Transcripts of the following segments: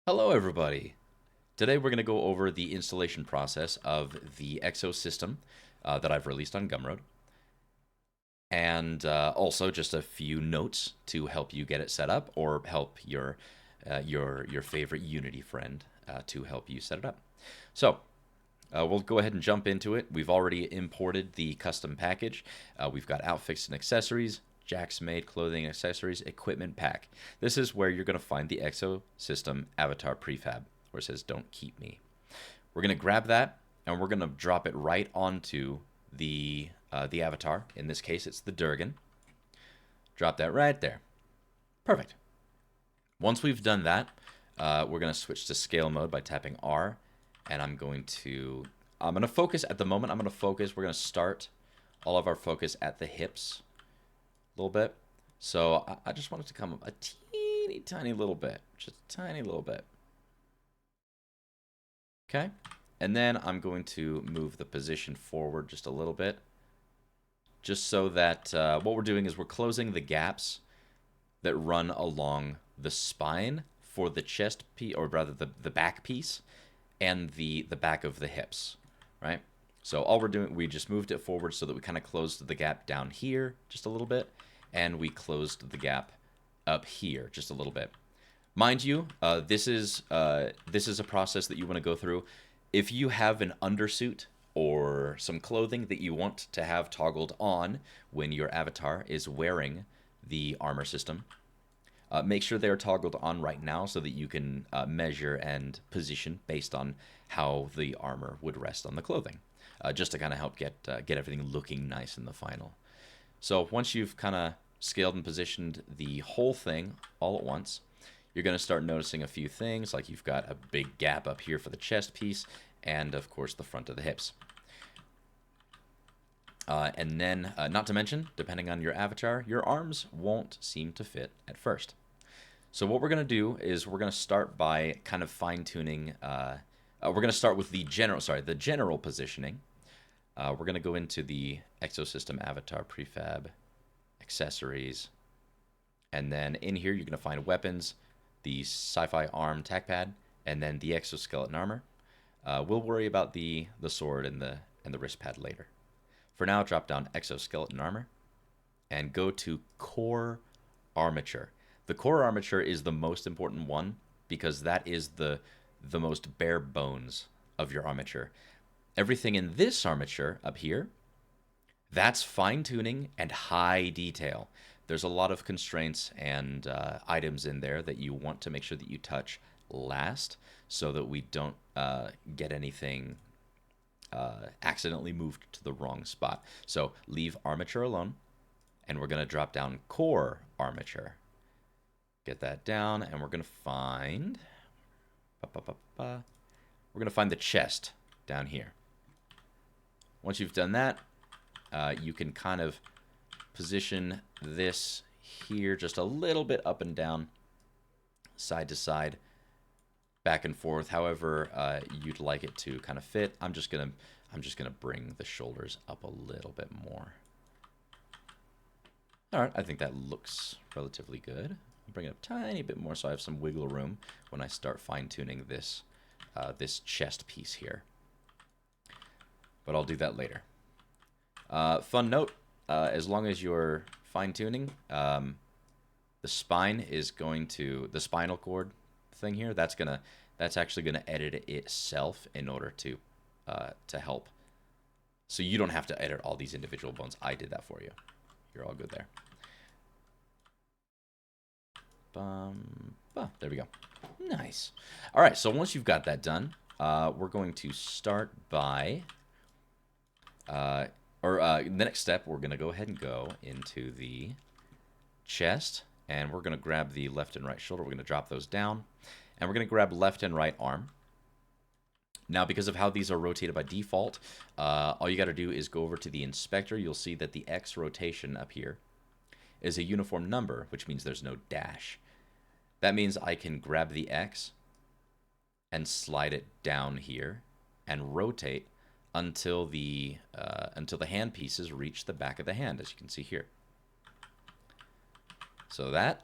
Hello everybody! Today we're going to go over the installation process of the Exosystem that I've released on Gumroad, and also just a few notes to help you get it set up or help your favorite Unity friend to help you set it up. So we'll go ahead and jump into it. We've already imported the custom package. We've got outfits and accessories, Jack's Made clothing accessories, equipment pack. This is where you're going to find the Exosystem avatar prefab, where it says don't keep me. We're going to grab that and we're going to drop it right onto the avatar. In this case, it's the Durgan. Drop that right there. Perfect. Once we've done that, we're going to switch to scale mode by tapping R, and I'm going to focus at the moment. We're going to start all of our focus at the hips a little bit. So I just want it to come up a teeny tiny little bit, just a tiny little bit. Okay, and then I'm going to move the position forward just a little bit, just so that what we're doing is we're closing the gaps that run along the spine for the chest piece, or rather the back piece, and the back of the hips, right? So all we're doing, we just moved it forward so that we kind of closed the gap down here just a little bit, and we closed the gap up here just a little bit. Mind you, this is a process that you want to go through. If you have an undersuit or some clothing that you want to have toggled on when your avatar is wearing the armor system, make sure they're toggled on right now so that you can measure and position based on how the armor would rest on the clothing, just to kind of help get everything looking nice in the final. So once you've kind of scaled and positioned the whole thing all at once, you're going to start noticing a few things, like you've got a big gap up here for the chest piece, and of course the front of the hips. And then, not to mention, depending on your avatar, your arms won't seem to fit at first. So what we're going to do is we're going to start by kind of fine-tuning. We're going to start with the general positioning. We're going to go into the Exosystem Avatar Prefab Accessories. And then in here, you're going to find weapons, the sci-fi arm tack pad, and then the exoskeleton armor. We'll worry about the sword and the wrist pad later. For now, drop down exoskeleton armor and go to core armature. The core armature is the most important one because that is the most bare bones of your armature. Everything in this armature up here, that's fine-tuning and high detail. There's a lot of constraints and items in there that you want to make sure that you touch last so that we don't get anything accidentally moved to the wrong spot. So leave armature alone, and we're going to drop down core armature. Get that down, and we're going to find... We're going to find the chest down here. Once you've done that, you can kind of position this here just a little bit up and down, side to side, back and forth, however you'd like it to kind of fit. I'm just gonna bring the shoulders up a little bit more. All right, I think that looks relatively good. Bring it up a tiny bit more so I have some wiggle room when I start fine-tuning this this chest piece here. But I'll do that later. Fun note, as long as you're fine-tuning, the spine is going to, the spinal cord thing here, that's actually gonna edit it itself in order to help. So you don't have to edit all these individual bones. I did that for you. You're all good there. There we go. Nice. All right, so once you've got that done, we're going to start by, the next step, we're going to go ahead and go into the chest, and we're going to grab the left and right shoulder. We're going to drop those down, and we're going to grab left and right arm. Now, because of how these are rotated by default, all you got to do is go over to the inspector. You'll see that the X rotation up here is a uniform number, which means there's no dash. That means I can grab the X and slide it down here and rotate until the hand pieces reach the back of the hand, as you can see here. So that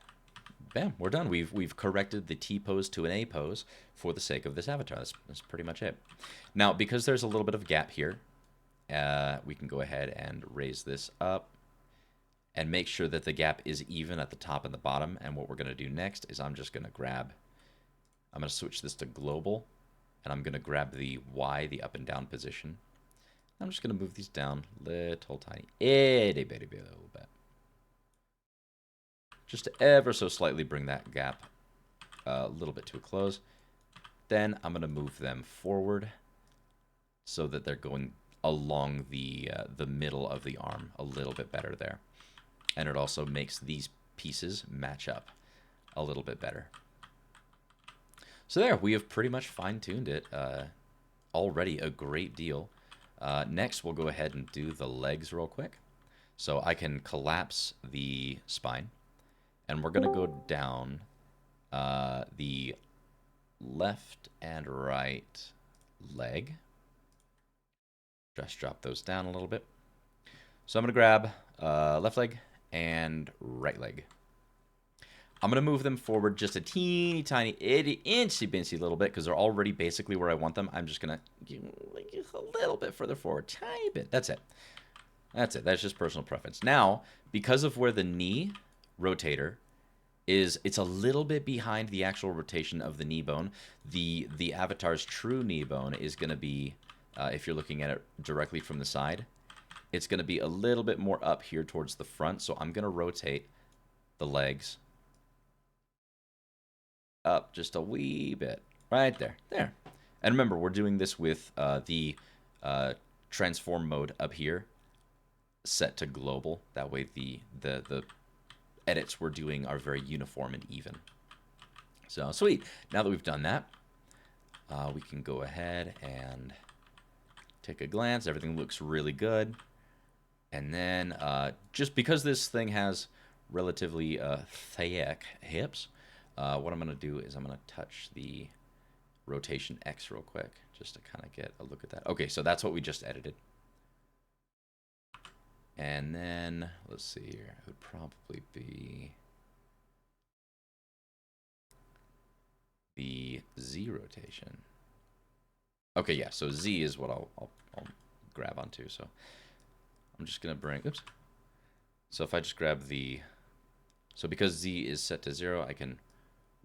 bam, we're done. We've corrected the T pose to an A pose for the sake of this avatar. That's pretty much it. Now, because there's a little bit of gap here, we can go ahead and raise this up and make sure that the gap is even at the top and the bottom. And what we're going to do next is I'm going to switch this to global, and I'm going to grab the Y, the up and down position. I'm just going to move these down little tiny, itty bitty bit, a little bit. Just to ever so slightly bring that gap a little bit to a close. Then I'm going to move them forward so that they're going along the middle of the arm a little bit better there. And it also makes these pieces match up a little bit better. So there, we have pretty much fine-tuned it already a great deal. Next, we'll go ahead and do the legs real quick. So I can collapse the spine. And we're going to go down the left and right leg. Just drop those down a little bit. So I'm going to grab left leg and right leg. I'm going to move them forward just a teeny tiny incy bincy little bit because they're already basically where I want them. I'm just going to a little bit further forward, tiny bit. That's it. That's it. That's just personal preference. Now, because of where the knee rotator is, it's a little bit behind the actual rotation of the knee bone. The avatar's true knee bone is going to be, if you're looking at it directly from the side, it's going to be a little bit more up here towards the front. So I'm going to rotate the legs up just a wee bit. Right there. There. And remember, we're doing this with the transform mode up here set to global. That way the edits we're doing are very uniform and even. So sweet. Now that we've done that, we can go ahead and take a glance. Everything looks really good. And then just because this thing has relatively thick hips, what I'm going to do is I'm going to touch the rotation X real quick just to kind of get a look at that. Okay, so that's what we just edited. And then, let's see here, it would probably be the Z rotation. Okay, yeah, so Z is what I'll grab onto. So I'm just going to bring, oops. So if I just grab so because Z is set to 0, I can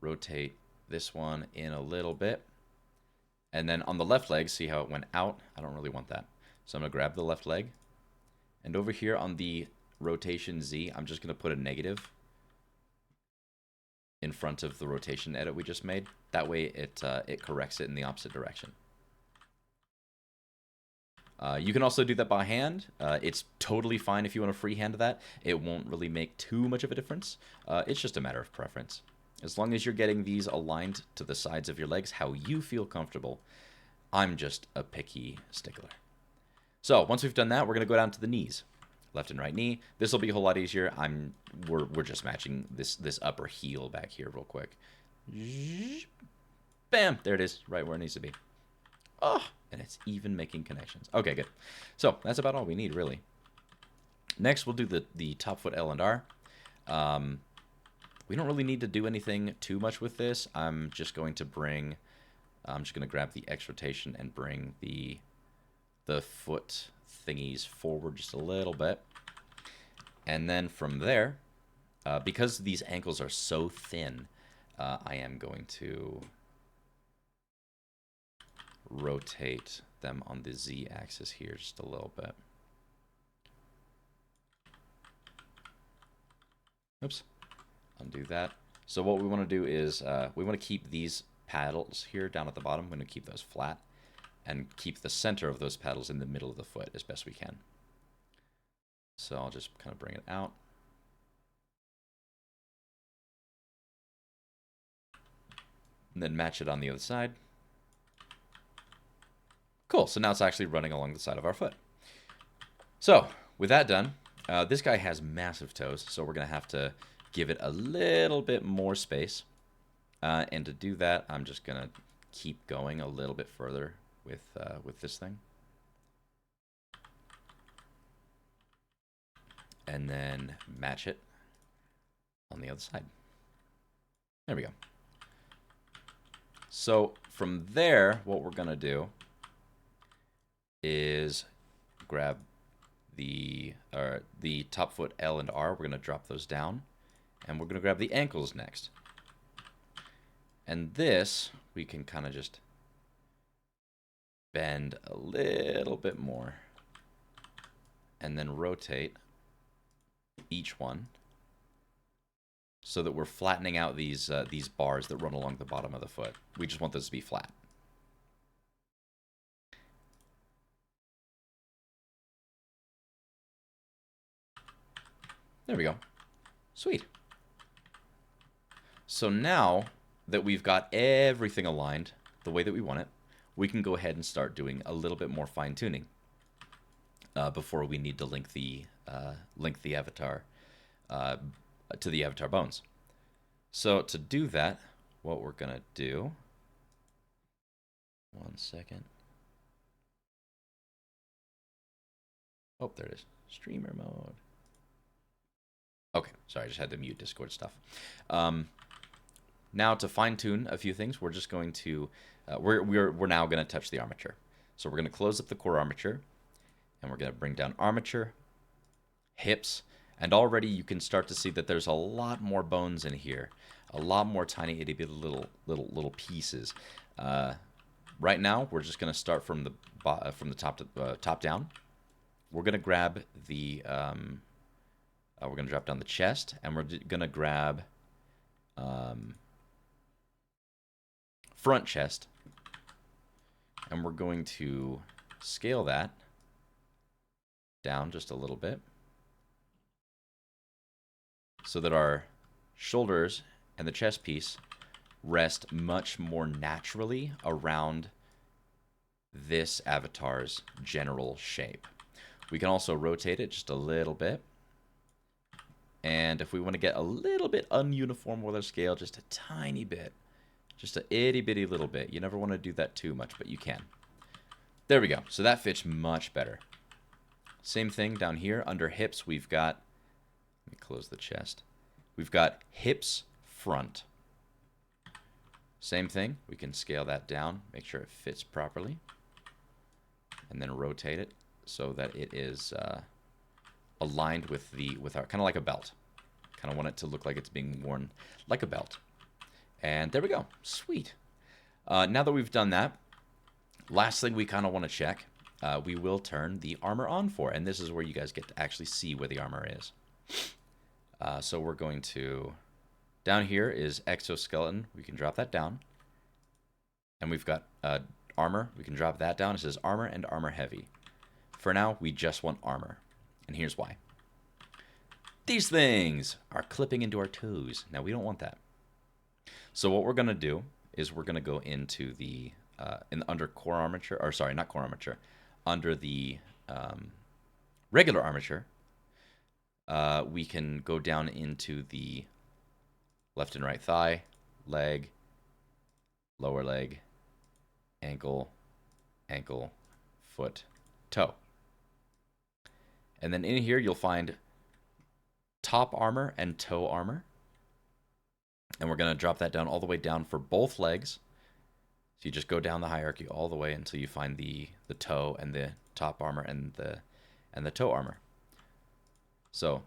rotate this one in a little bit. And then on the left leg, see how it went out? I don't really want that. So I'm going to grab the left leg. And over here on the rotation Z, I'm just going to put a negative in front of the rotation edit we just made. That way it corrects it in the opposite direction. You can also do that by hand. It's totally fine if you want to freehand that. It won't really make too much of a difference. It's just a matter of preference. As long as you're getting these aligned to the sides of your legs how you feel comfortable. I'm just a picky stickler. So once we've done that, we're going to go down to the knees. Left and right knee. This will be a whole lot easier. We're just matching this upper heel back here real quick. Bam! There it is, right where it needs to be. Oh, and it's even making connections. Okay, good. So that's about all we need, really. Next, we'll do the top foot L and R. We don't really need to do anything too much with this. I'm just going to grab the X rotation and bring the foot thingies forward just a little bit. And then from there, because these ankles are so thin, I am going to rotate them on the Z axis here just a little bit. Oops. Undo that. So what we want to do is we want to keep these paddles here down at the bottom. We're going to keep those flat and keep the center of those paddles in the middle of the foot as best we can. So I'll just kind of bring it out. And then match it on the other side. Cool, so now it's actually running along the side of our foot. So, with that done, this guy has massive toes, so we're going to have to give it a little bit more space. And to do that, I'm just going to keep going a little bit further with this thing. And then match it on the other side. There we go. So from there, what we're going to do is grab the top foot L and R. We're going to drop those down. And we're going to grab the ankles next. And this, we can kind of just bend a little bit more. And then rotate each one so that we're flattening out these bars that run along the bottom of the foot. We just want those to be flat. There we go. Sweet. So now that we've got everything aligned the way that we want it, we can go ahead and start doing a little bit more fine-tuning before we need to link the avatar to the avatar bones. So to do that, what we're going to do... One second. Oh, there it is. Streamer mode. Okay, sorry, I just had to mute Discord stuff. Now to fine-tune a few things, we're just going to... we're now going to touch the armature. So we're going to close up the core armature, and we're going to bring down armature, hips, and already you can start to see that there's a lot more bones in here, a lot more tiny itty bitty little pieces. Right now, we're just going to start from the top down. We're going to grab the we're going to drop down the chest, and we're going to grab front chest, and we're going to scale that down just a little bit so that our shoulders and the chest piece rest much more naturally around this avatar's general shape. We can also rotate it just a little bit. And if we want to get a little bit ununiform with our scale, just a tiny bit, just a itty bitty little bit. You never want to do that too much, but you can. There we go. So that fits much better. Same thing down here under hips. We've got, let me close the chest. We've got hips front. Same thing. We can scale that down, make sure it fits properly, and then rotate it so that it is aligned with our kind of like a belt. Kind of want it to look like it's being worn like a belt. And there we go. Sweet. Now that we've done that, last thing we kind of want to check, we will turn the armor on for, and this is where you guys get to actually see where the armor is. So we're going to, down here is Exoskeleton. We can drop that down. And we've got armor. We can drop that down. It says armor and armor heavy. For now, we just want armor. And here's why. These things are clipping into our toes. Now, we don't want that. So what we're going to do is we're going to go into the, under core armature, or sorry, not core armature, under the regular armature, we can go down into the left and right thigh, leg, lower leg, ankle, foot, toe. And then in here, you'll find top armor and toe armor. And we're going to drop that down all the way down for both legs. So you just go down the hierarchy all the way until you find the toe and the top armor and the toe armor. So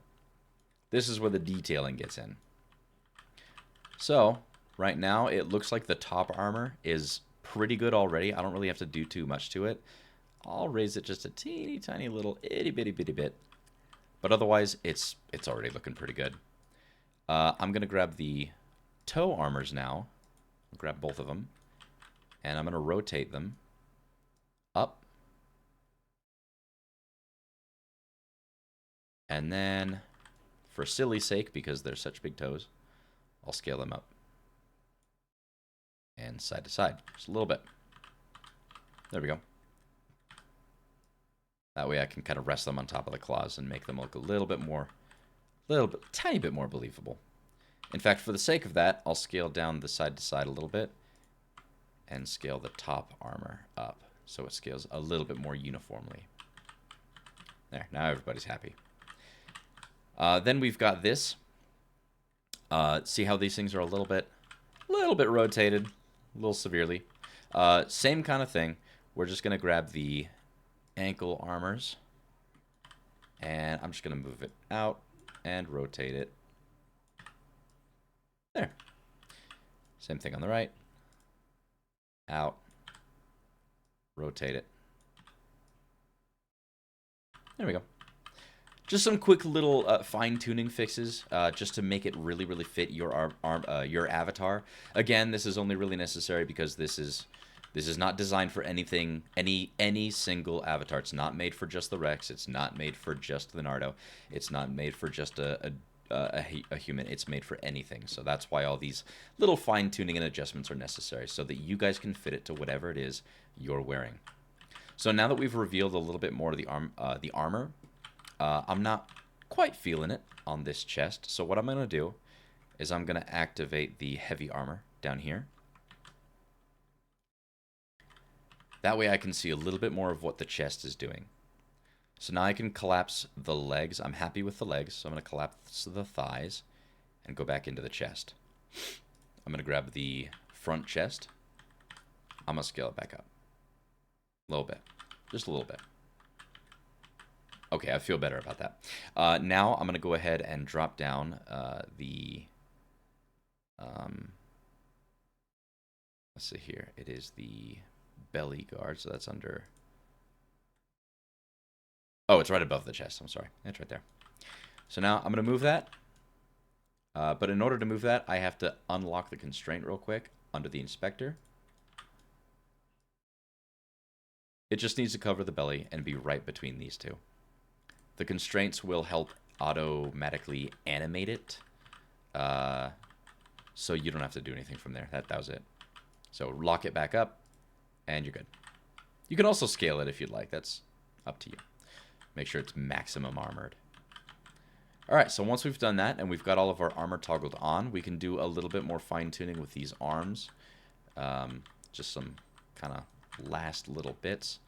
this is where the detailing gets in. So right now, it looks like the top armor is pretty good already. I don't really have to do too much to it. I'll raise it just a teeny tiny little itty bitty bit. But otherwise, it's already looking pretty good. I'm going to grab the toe armors now. I'll grab both of them. And I'm going to rotate them up. And then, for silly sake, because they're such big toes, I'll scale them up. And side to side, just a little bit. There we go. That way I can kind of rest them on top of the claws and make them look a tiny bit more believable. In fact, for the sake of that, I'll scale down the side to side a little bit and scale the top armor up so it scales a little bit more uniformly. There, now everybody's happy. Then we've got this. See how these things are a little bit a little bit rotated, a little severely. Same kind of thing. We're just going to grab the ankle armors, and I'm just going to move it out and rotate it. There. Same thing on the right. Out. Rotate it. There we go. Just some quick little fine-tuning fixes, just to make it really, really fit your your avatar. Again, this is only really necessary because this is not designed for anything, any single avatar. It's not made for just the Rex. It's not made for just the Nardo. It's not made for just a human. It's made for anything. So that's why all these little fine-tuning and adjustments are necessary, so that you guys can fit it to whatever it is you're wearing. So now that we've revealed a little bit more of the armor. I'm not quite feeling it on this chest, so what I'm going to do is I'm going to activate the heavy armor down here. That way I can see a little bit more of what the chest is doing. So now I can collapse the legs. I'm happy with the legs, so I'm going to collapse the thighs and go back into the chest. I'm going to grab the front chest. I'm going to scale it back up. A little bit. Just a little bit. Okay, I feel better about that. Now I'm going to go ahead and drop down the... let's see here. It is the belly guard, so that's under... Oh, it's right above the chest. I'm sorry. It's right there. So now I'm going to move that. But in order to move that, I have to unlock the constraint real quick under the inspector. It just needs to cover the belly and be right between these two. The constraints will help automatically animate it, so you don't have to do anything from there. That was it. So lock it back up, and you're good. You can also scale it if you'd like. That's up to you. Make sure it's maximum armored. All right, so once we've done that and we've got all of our armor toggled on, we can do a little bit more fine-tuning with these arms. Just some kind of last little bits.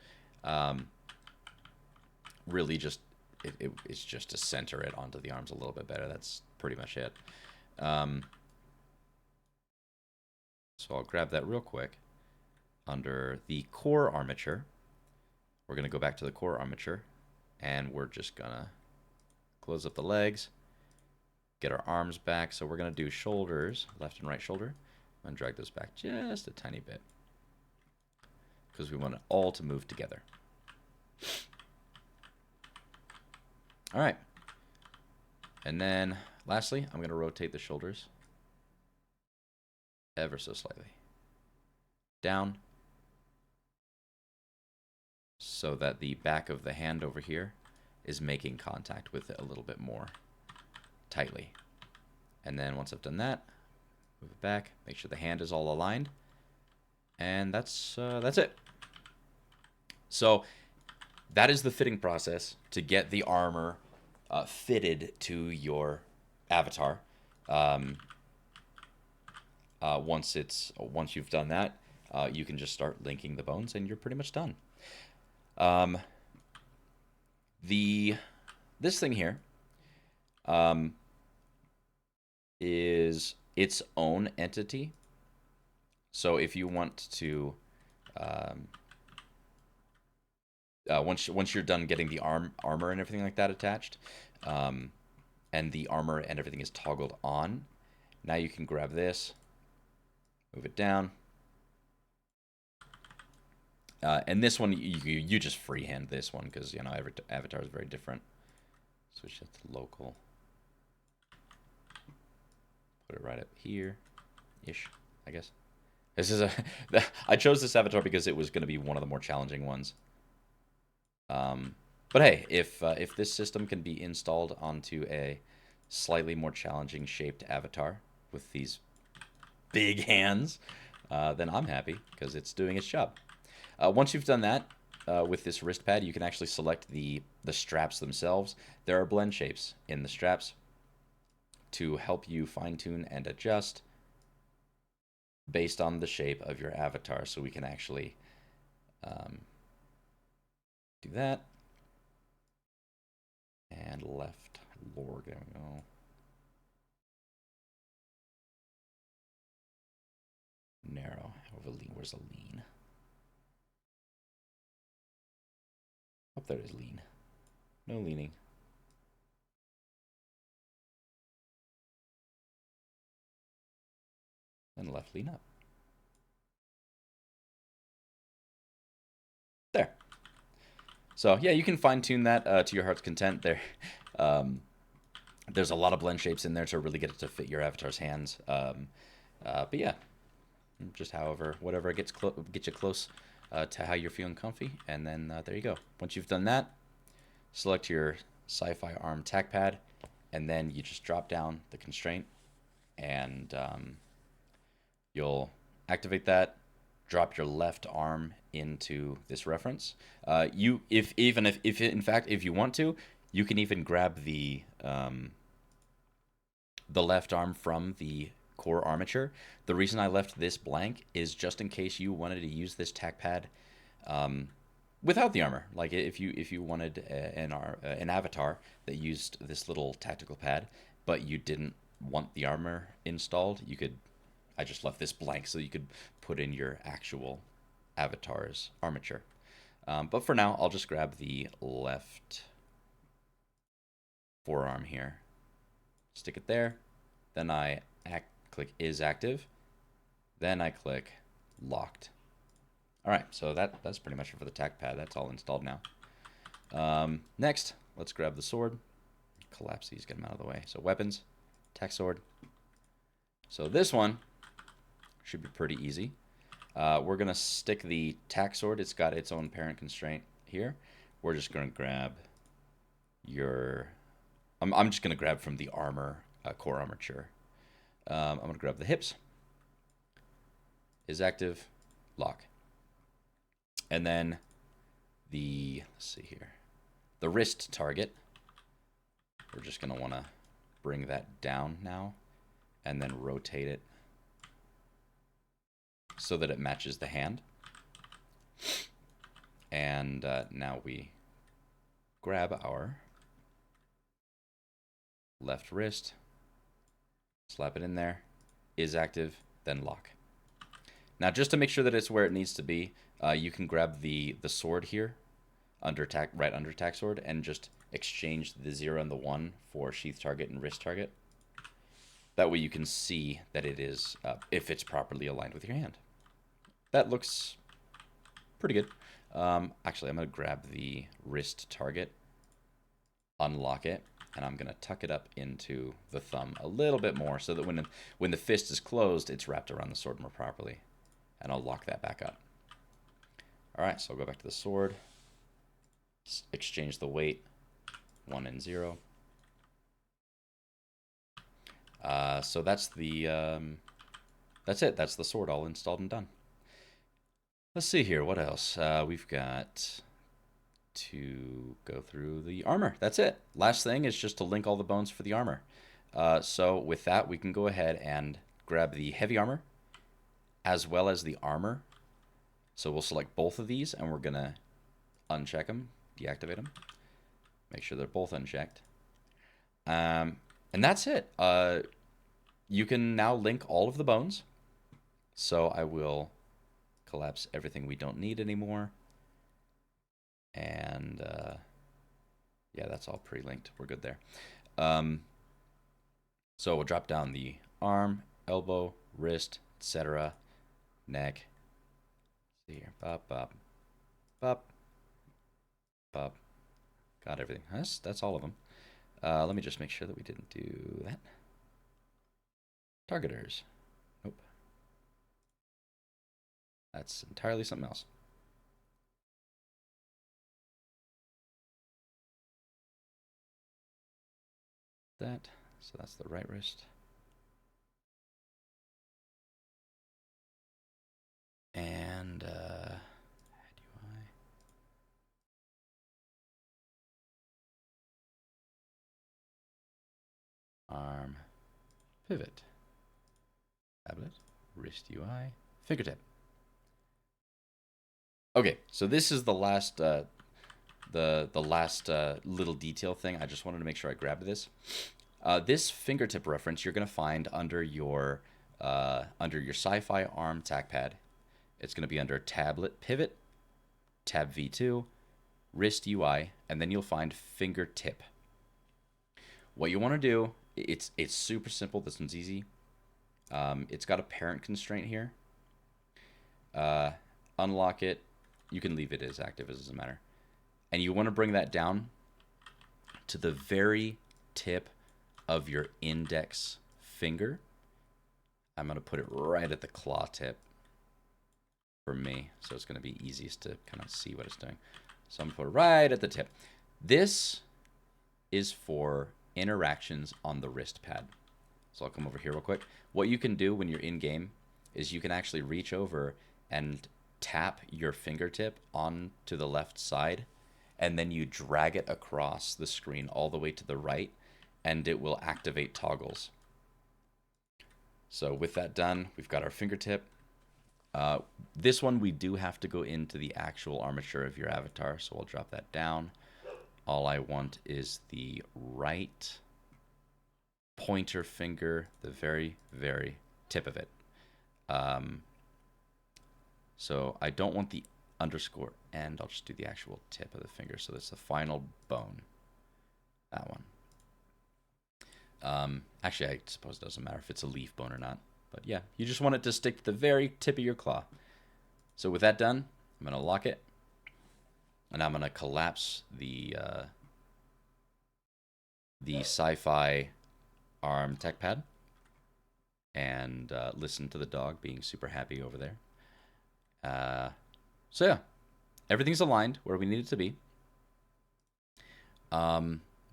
Really just... It's just to center it onto the arms a little bit better. That's pretty much it. So I'll grab that real quick. Under the core armature, we're going to go back to the core armature, and we're just going to close up the legs, get our arms back. So we're going to do shoulders, left and right shoulder. I'm going to drag those back just a tiny bit, because we want it all to move together. All right. And then, lastly, I'm going to rotate the shoulders ever so slightly down, so that the back of the hand over here is making contact with it a little bit more tightly. And then once I've done that, move it back, make sure the hand is all aligned, and that's it. So that is the fitting process to get the armor fitted to your avatar. Once you've done that, you can just start linking the bones, and you're pretty much done. This thing here is its own entity. So if you want to once you're done getting the armor and everything like that attached, and the armor and everything is toggled on, now you can grab this, move it down, and this one you just freehand this one, because you know every avatar is very different. Switch that to local. Put it right up here, ish, I guess. This is I chose this avatar because it was going to be one of the more challenging ones. But hey, if this system can be installed onto a slightly more challenging shaped avatar with these big hands, then I'm happy, because it's doing its job. Once you've done that, with this wrist pad, you can actually select the straps themselves. There are blend shapes in the straps to help you fine-tune and adjust based on the shape of your avatar. So we can actually do that. And left lower, there we go. narrow. However lean. Where's the lean? Oh, there is lean. No leaning. And left lean up. There. So yeah, you can fine tune that to your heart's content. There's a lot of blend shapes in there to really get it to fit your avatar's hands. But yeah, just whatever gets you close to how you're feeling comfy, and then there you go. Once you've done that, select your sci-fi arm tack pad, and then you just drop down the constraint, and you'll activate that. Drop your left arm into this reference. If you want to, you can even grab the left arm from the core armature. The reason I left this blank is just in case you wanted to use this tack pad without the armor. Like if you wanted an avatar that used this little tactical pad, but you didn't want the armor installed, I just left this blank so you could put in your actual avatar's armature. But for now, I'll just grab the left forearm here, stick it there, then I click is active, then I click locked. All right, so that's pretty much it for the tack pad. That's all installed now. Next, let's grab the sword, collapse these, get them out of the way. So weapons, tack sword. So this one should be pretty easy. We're gonna stick the tack sword. It's got its own parent constraint here. We're just gonna grab I'm just gonna grab from the armor core armature. I'm gonna grab the hips. Is active, lock, and then let's see here, the wrist target. We're just gonna want to bring that down now, and then rotate it so that it matches the hand. And now we grab our left wrist, slap it in there, is active, then lock. Now, just to make sure that it's where it needs to be, you can grab the sword here, right under tack sword, and just exchange the 0 and the 1 for sheath target and wrist target. That way you can see that it is, if it's properly aligned with your hand. That looks pretty good. Actually, I'm going to grab the wrist target, unlock it, and I'm going to tuck it up into the thumb a little bit more so that when the fist is closed, it's wrapped around the sword more properly. And I'll lock that back up. All right, so I'll go back to the sword, exchange the weight, 1 and 0. So that's it. That's the sword all installed and done. Let's see here. What else? We've got to go through the armor. That's it. Last thing is just to link all the bones for the armor. So with that, we can go ahead and grab the heavy armor as well as the armor. So we'll select both of these, and we're going to uncheck them, deactivate them, make sure they're both unchecked. And that's it. You can now link all of the bones. So I will collapse everything we don't need anymore. And yeah, that's all pre-linked. We're good there. So we'll drop down the arm, elbow, wrist, etc., neck. Let's see here. Bop, bop, bop, bop. Got everything. That's all of them. Let me just make sure that we didn't do that. Targeters. Nope. That's entirely something else. That. So that's the right wrist. And head UI. Arm. Pivot. Tablet. Wrist UI. Fingertip. Okay, so this is the last little detail thing. I just wanted to make sure I grabbed this. This fingertip reference you're going to find under your under your sci-fi arm tack pad. It's going to be under tablet pivot, tab V2, wrist UI, and then you'll find fingertip. What you want to do, it's super simple. This one's easy. It's got a parent constraint here. Unlock it. You can leave it as active, it doesn't matter. And you want to bring that down to the very tip of your index finger. I'm going to put it right at the claw tip for me, so it's going to be easiest to kind of see what it's doing. So I'm going to put it right at the tip. This is for interactions on the wrist pad. So I'll come over here real quick. What you can do when you're in game is you can actually reach over and tap your fingertip onto the left side, and then you drag it across the screen all the way to the right, and it will activate toggles. So with that done, we've got our fingertip. This one we do have to go into the actual armature of your avatar, so we'll drop that down. All I want is the right pointer finger, the very, very tip of it. So I don't want the underscore end. I'll just do the actual tip of the finger. So that's the final bone. That one. Actually, I suppose it doesn't matter if it's a leaf bone or not. But yeah, you just want it to stick to the very tip of your claw. So with that done, I'm going to lock it. And I'm going to collapse the sci-fi arm tech pad. And listen to the dog being super happy over there. So yeah, everything's aligned where we need it to be.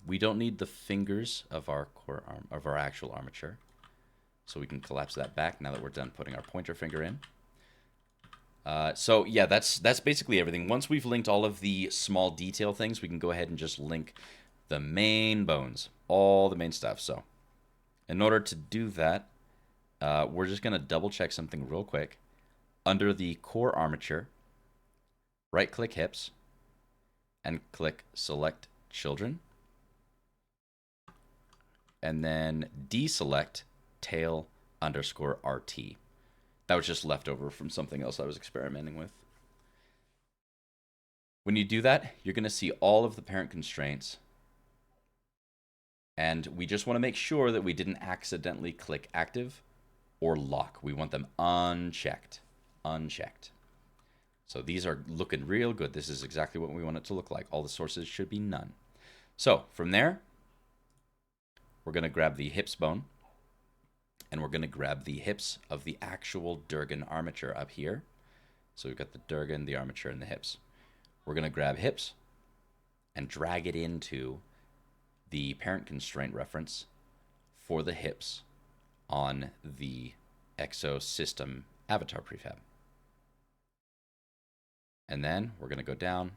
We don't need the fingers of our core arm, of our actual armature. So we can collapse that back now that we're done putting our pointer finger in. So yeah, that's basically everything. Once we've linked all of the small detail things, we can go ahead and just link the main bones, all the main stuff. So in order to do that, we're just going to double check something real quick. Under the core armature, right-click hips and click select children. And then deselect tail underscore RT. That was just left over from something else I was experimenting with. When you do that, you're going to see all of the parent constraints. And we just want to make sure that we didn't accidentally click active or lock. We want them unchecked. Unchecked. So these are looking real good. This is exactly what we want it to look like. All the sources should be none. So from there, we're going to grab the hips bone, and we're going to grab the hips of the actual Durgan armature up here. So we've got the Durgan, the armature, and the hips. We're going to grab hips and drag it into the parent constraint reference for the hips on the Exosystem avatar prefab. And then we're going to go down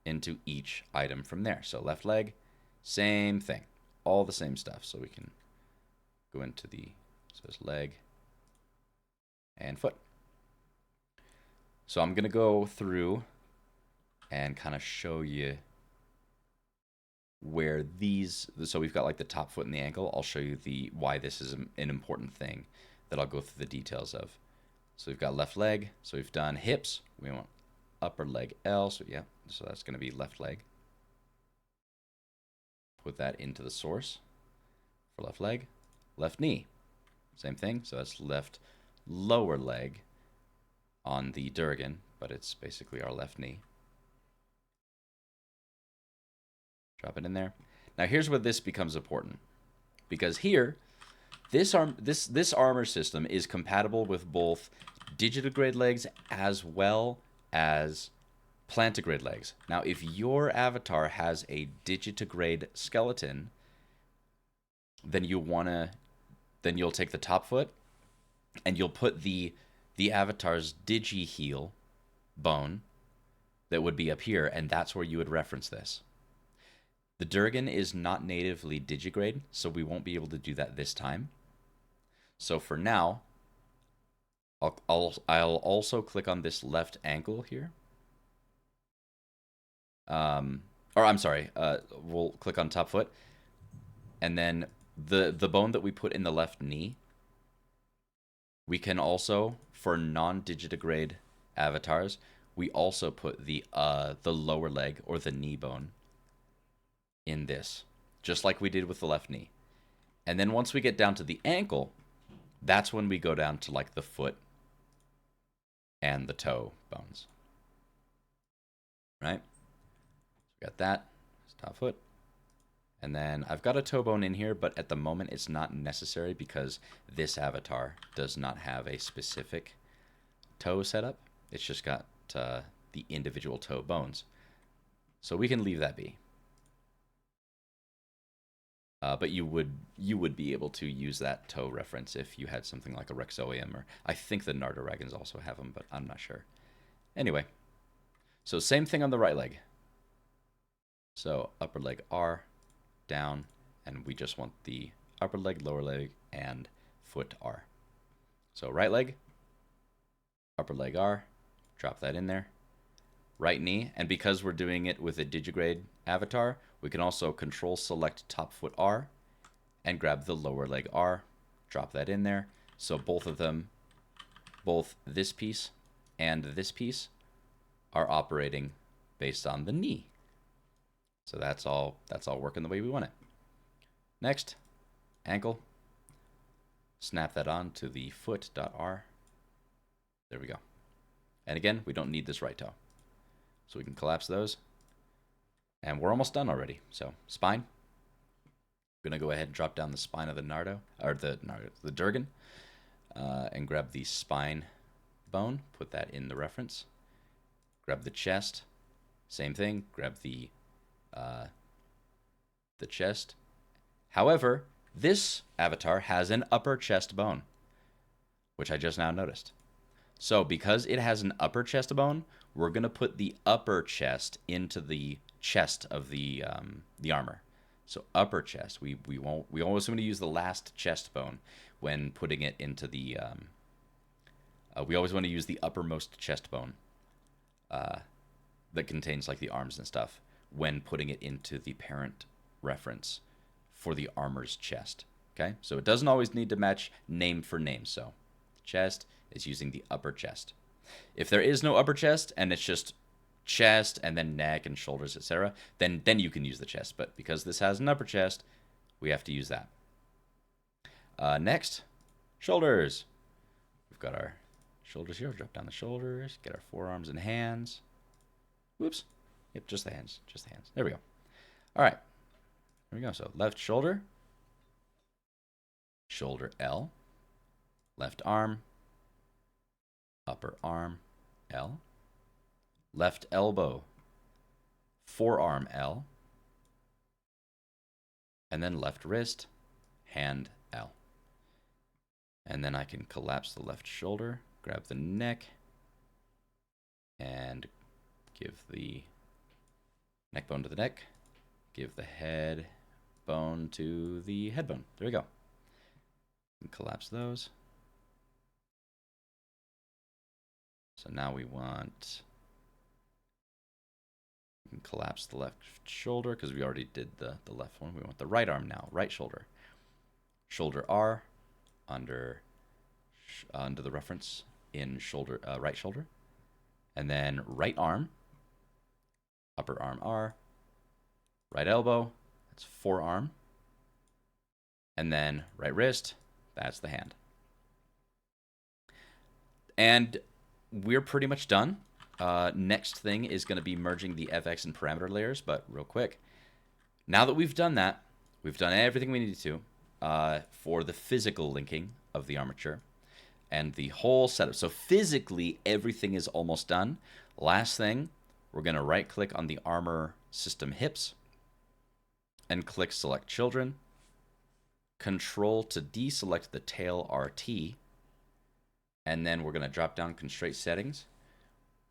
into each item from there. So left leg, same thing. All the same stuff. So we can go into the, so it's leg and foot. So I'm going to go through and kind of show you where these, so we've got like the top foot and the ankle. I'll show you why this is an important thing that I'll go through the details of. So we've got left leg. So we've done hips. We want upper leg L. So yeah, so that's going to be left leg. Put that into the source for left leg. Left knee. Same thing. So that's left lower leg on the Durgan, but it's basically our left knee. Drop it in there. Now here's where this becomes important, because here, this armor system is compatible with both digitigrade legs as well as plantigrade legs. Now, if your avatar has a digitigrade skeleton, then you'll take the top foot and you'll put the avatar's digi-heel bone that would be up here, and that's where you would reference this. The Durgan is not natively digigrade, so we won't be able to do that this time. So for now, I'll also click on this left ankle here. Or I'm sorry, we'll click on top foot, and then the bone that we put in the left knee, We can also, for non-digitigrade avatars, we also put the lower leg or the knee bone in this, just like we did with the left knee. And then once we get down to the ankle, that's when we go down to like the foot and the toe bones. Right? We got that. Top foot. And then I've got a toe bone in here, but at the moment it's not necessary because this avatar does not have a specific toe setup. It's just got the individual toe bones. So we can leave that be. But you would be able to use that toe reference if you had something like a Rexoium, or I think the Nardragons also have them, but I'm not sure. Anyway, so same thing on the right leg. So upper leg R, down, and we just want the upper leg, lower leg, and foot R. So right leg, upper leg R, drop that in there. Right knee, and because we're doing it with a digigrade avatar, we can also control select top foot R and grab the lower leg R, drop that in there. So both of them, both this piece and this piece, are operating based on the knee. So that's all working the way we want it. Next, ankle. Snap that on to the foot.r. There we go. And again, we don't need this right toe. So we can collapse those. And we're almost done already. So spine. I'm going to go ahead and drop down the spine of the the Durgan. And grab the spine bone. Put that in the reference. Grab the chest. Same thing. Grab the chest. However, this avatar has an upper chest bone, which I just now noticed. So because it has an upper chest bone, we're going to put the upper chest into the chest of the armor. So upper chest. We always want to use the last chest bone when putting it into the. We always want to use the uppermost chest bone that contains like the arms and stuff when putting it into the parent reference for the armor's chest. Okay, so it doesn't always need to match name for name. So chest is using the upper chest. If there is no upper chest and it's just chest and then neck and shoulders, etc., then you can use the chest. But because this has an upper chest, we have to use that. Next, shoulders. We've got our shoulders here. Drop down the shoulders. Get our forearms and hands. Whoops. Yep, just the hands. Just the hands. There we go. All right. There we go. So left shoulder. Shoulder L. Left arm. Upper arm L. Left elbow. Forearm L. And then left wrist. Hand L. And then I can collapse the left shoulder. Grab the neck. And give the neck bone to the neck. Give the head bone to the head bone. There we go. And collapse those. So now we want, we can collapse the left shoulder because we already did the left one. We want the right arm now, right shoulder. Shoulder R under the reference in shoulder, right shoulder. And then right arm, upper arm R, right elbow, that's forearm. And then right wrist, that's the hand. And we're pretty much done. Next thing is going to be merging the FX and parameter layers, but real quick. Now that we've done that, we've done everything we needed to for the physical linking of the armature and the whole setup. So physically, everything is almost done. Last thing, we're going to right-click on the armor system hips and click Select Children. Control to deselect the tail RT. And then we're going to drop down Constraint Settings.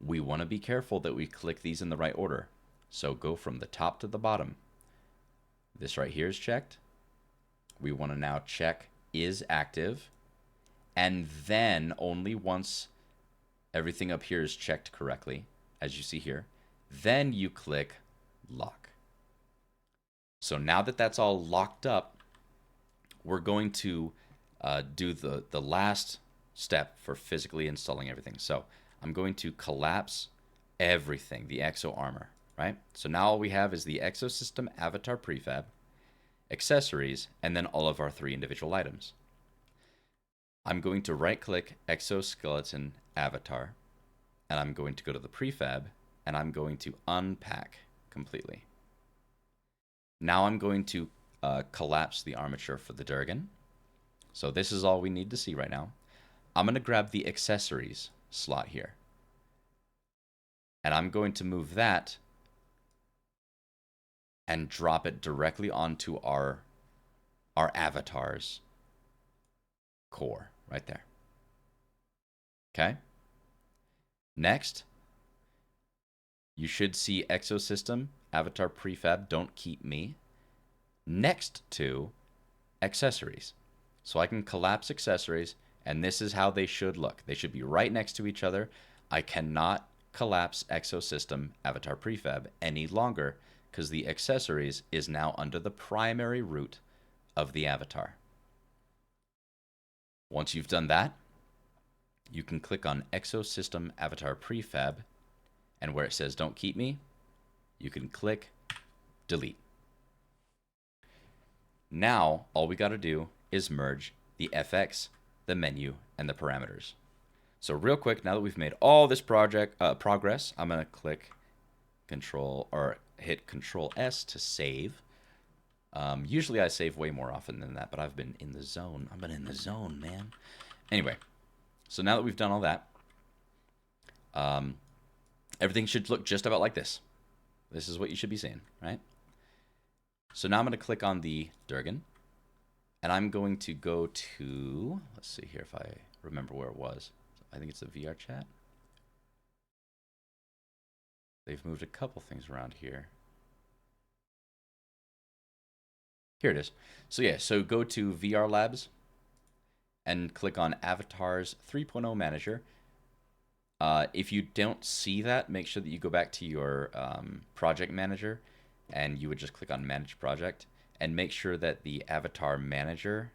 We want to be careful that we click these in the right order. So go from the top to the bottom. This right here is checked. We want to now check is active. And then only once everything up here is checked correctly, as you see here, then you click Lock. So now that that's all locked up, we're going to do the last step for physically installing everything. So I'm going to collapse everything, the exo armor, right? So now all we have is the exosystem avatar prefab, accessories, and then all of our 3 individual items. I'm going to right click exoskeleton avatar, and I'm going to go to the prefab, and I'm going to unpack completely. Now I'm going to collapse the armature for the Durgan. So this is all we need to see right now. I'm going to grab the accessories slot here. And I'm going to move that and drop it directly onto our avatar's core right there. Okay? Next, you should see exosystem avatar prefab don't keep me next to accessories. So I can collapse accessories, and this is how they should look. They should be right next to each other. I cannot collapse exosystem avatar prefab any longer because the accessories is now under the primary root of the avatar. Once you've done that, you can click on exosystem avatar prefab, and where it says don't keep me, you can click delete. Now all we got to do is merge the FX, the menu, and the parameters. So real quick, now that we've made all this progress, I'm going to click hit Control S to save. Usually I save way more often than that, but I've been in the zone. I've been in the zone, man. Anyway, so now that we've done all that, everything should look just about like this. This is what you should be seeing, right? So now I'm going to click on the Durgan, and I'm going to go to, let's see here if I remember where it was. I think it's the VRChat. They've moved a couple things around here. Here it is. So yeah, so go to VR Labs and click on Avatars 3.0 Manager. If you don't see that, make sure that you go back to your project manager, and you would just click on Manage Project, and make sure that the Avatar Manager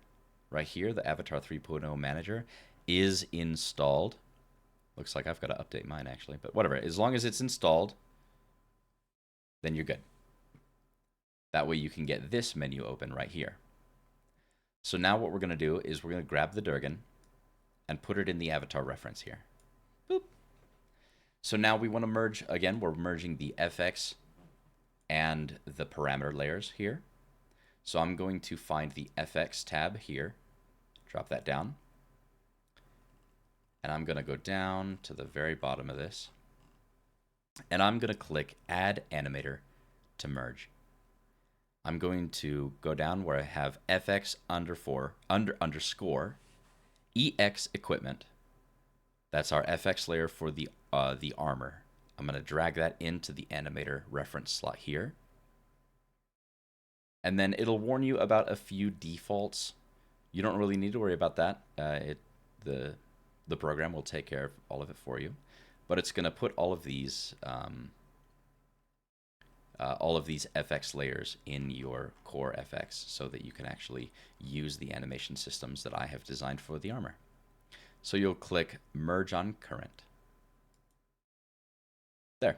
right here, the Avatar 3.0 Manager, is installed. Looks like I've got to update mine actually, but whatever. As long as it's installed, then you're good. That way you can get this menu open right here. So now what we're going to do is we're going to grab the Durgan and put it in the avatar reference here. Boop. So now we want to merge, again, we're merging the FX and the parameter layers here. So I'm going to find the FX tab here, drop that down, and I'm going to go down to the very bottom of this, and I'm going to click Add Animator to merge. I'm going to go down where I have FX underscore EX equipment. That's our FX layer for the armor. I'm going to drag that into the animator reference slot here. And then it'll warn you about a few defaults. You don't really need to worry about that. The program will take care of all of it for you. But it's going to put all of these FX layers in your core FX so that you can actually use the animation systems that I have designed for the armor. So you'll click Merge on Current. There.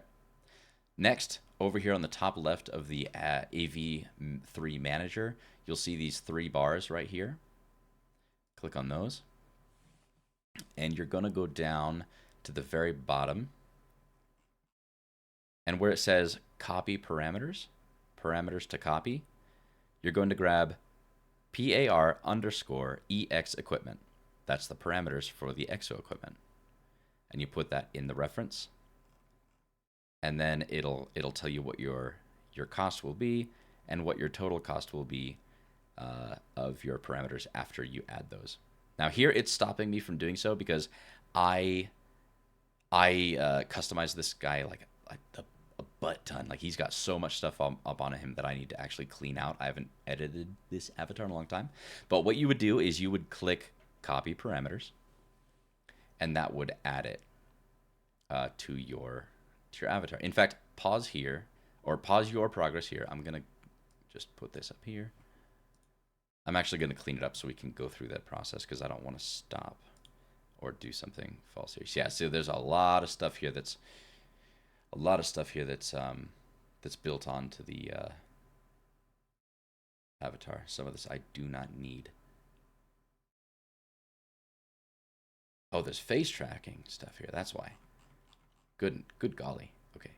Next, over here on the top left of the AV3 Manager, you'll see these 3 bars right here. Click on those. And you're going to go down to the very bottom. And where it says Copy Parameters, Parameters to Copy, you're going to grab PAR underscore EX equipment. That's the parameters for the exo equipment. And you put that in the reference. And then it'll tell you what your cost will be and what your total cost will be of your parameters after you add those. Now here it's stopping me from doing so because I customized this guy like a butt ton. Like he's got so much stuff up on him that I need to actually clean out. I haven't edited this avatar in a long time. But what you would do is you would click Copy Parameters, and that would add it to your avatar. In fact, pause here, or pause your progress here. I'm going to just put this up here. I'm actually going to clean it up so we can go through that process because I don't want to stop or do something false here. Yeah, so there's a lot of stuff here that's that's built onto the avatar. Some of this I do not need. Oh, there's face tracking stuff here. That's why. Good golly. Okay.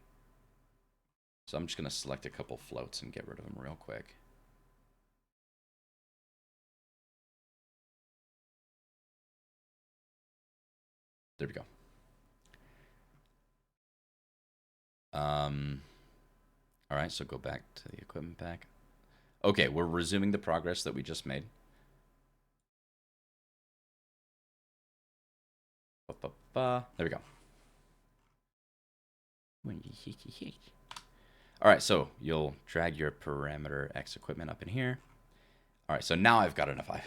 So I'm just gonna select a couple floats and get rid of them real quick. There we go. All right, so go back to the equipment pack. Okay, we're resuming the progress that we just made. There we go. All right, so you'll drag your parameter X equipment up in here. All right, so now I've got enough. I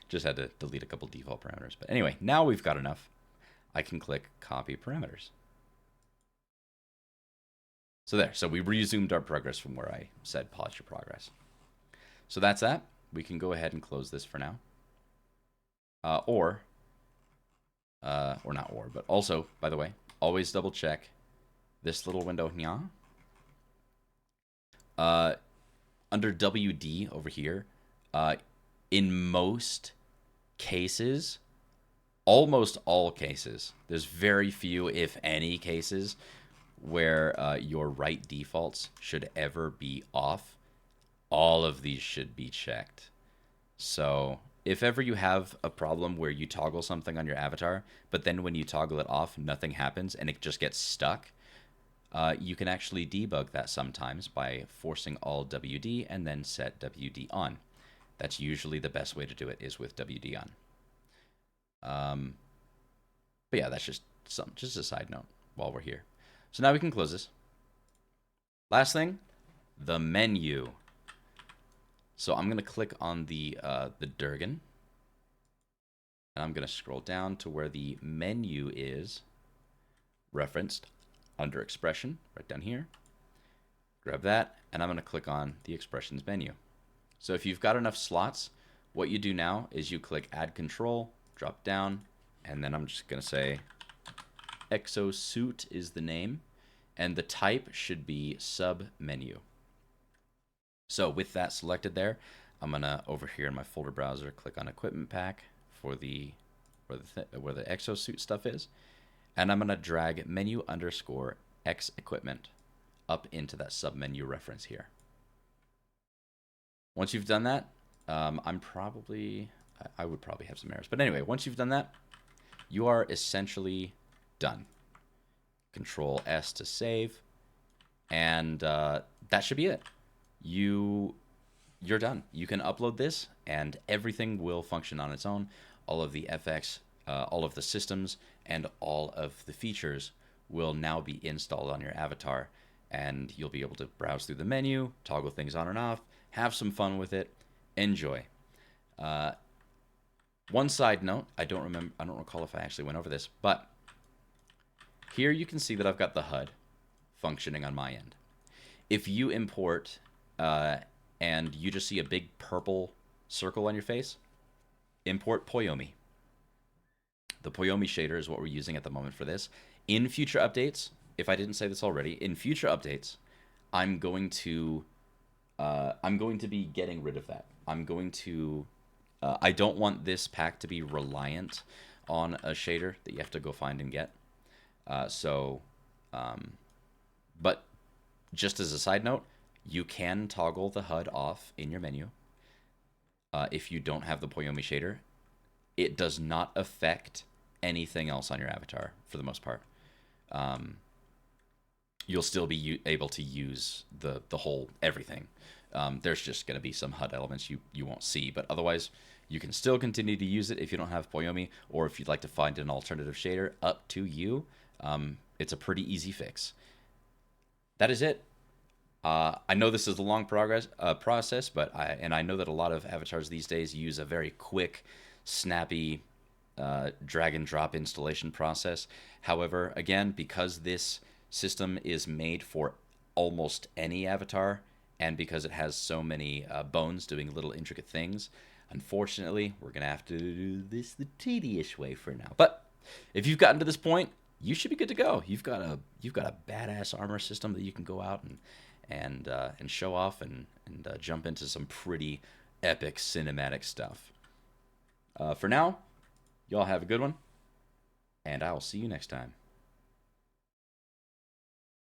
just had to delete a couple default parameters. But anyway, now we've got enough. I can click copy parameters. So there, so we resumed our progress from where I said pause your progress. So that's that. We can go ahead and close this for now. Or not or, but also, by the way, always double check this little window here. Under WD over here, in most cases, almost all cases, there's very few, if any, cases where your right defaults should ever be off. All of these should be checked. So if ever you have a problem where you toggle something on your avatar, but then when you toggle it off, nothing happens and it just gets stuck, you can actually debug that sometimes by forcing all WD and then set WD on. That's usually the best way to do it, is with WD on. But yeah, that's just a side note while we're here. So now we can close this. Last thing, the menu. So I'm going to click on the Durgan. And I'm going to scroll down to where the menu is referenced under expression, right down here. Grab that, and I'm going to click on the expressions menu. So if you've got enough slots, what you do now is you click add control, drop down, and then I'm just going to say Exosuit is the name, and the type should be sub menu. So with that selected there, I'm gonna over here in my folder browser click on equipment pack for where the Exosuit stuff is, and I'm gonna drag menu underscore X equipment up into that sub menu reference here. Once you've done that, I would probably have some errors, but anyway, once you've done that, you are essentially done. Control S to save, and that should be it. You're done. You can upload this, and everything will function on its own. All of the FX, all of the systems, and all of the features will now be installed on your avatar, and you'll be able to browse through the menu, toggle things on and off, have some fun with it, enjoy. One side note, I don't recall if I actually went over this, but here you can see that I've got the HUD functioning on my end. If you import and you just see a big purple circle on your face, import Poyomi. The Poyomi shader is what we're using at the moment for this. In future updates, if I didn't say this already, in future updates, I'm going to be getting rid of that. I don't want this pack to be reliant on a shader that you have to go find and get. But just as a side note, you can toggle the HUD off in your menu if you don't have the Poyomi shader. It does not affect anything else on your avatar for the most part. You'll still be able to use the whole everything. There's just going to be some HUD elements you won't see, but otherwise you can still continue to use it if you don't have Poyomi, or if you'd like to find an alternative shader, up to you. It's a pretty easy fix. That is it. I know this is a long process, but I know that a lot of avatars these days use a very quick, snappy drag and drop installation process. However, again, because this system is made for almost any avatar, and because it has so many bones doing little intricate things, unfortunately, we're going to have to do this the tedious way for now. But If you've gotten to this point, you should be good to go. You've got a badass armor system that you can go out and show off and jump into some pretty epic cinematic stuff. For now, y'all have a good one, and I will see you next time.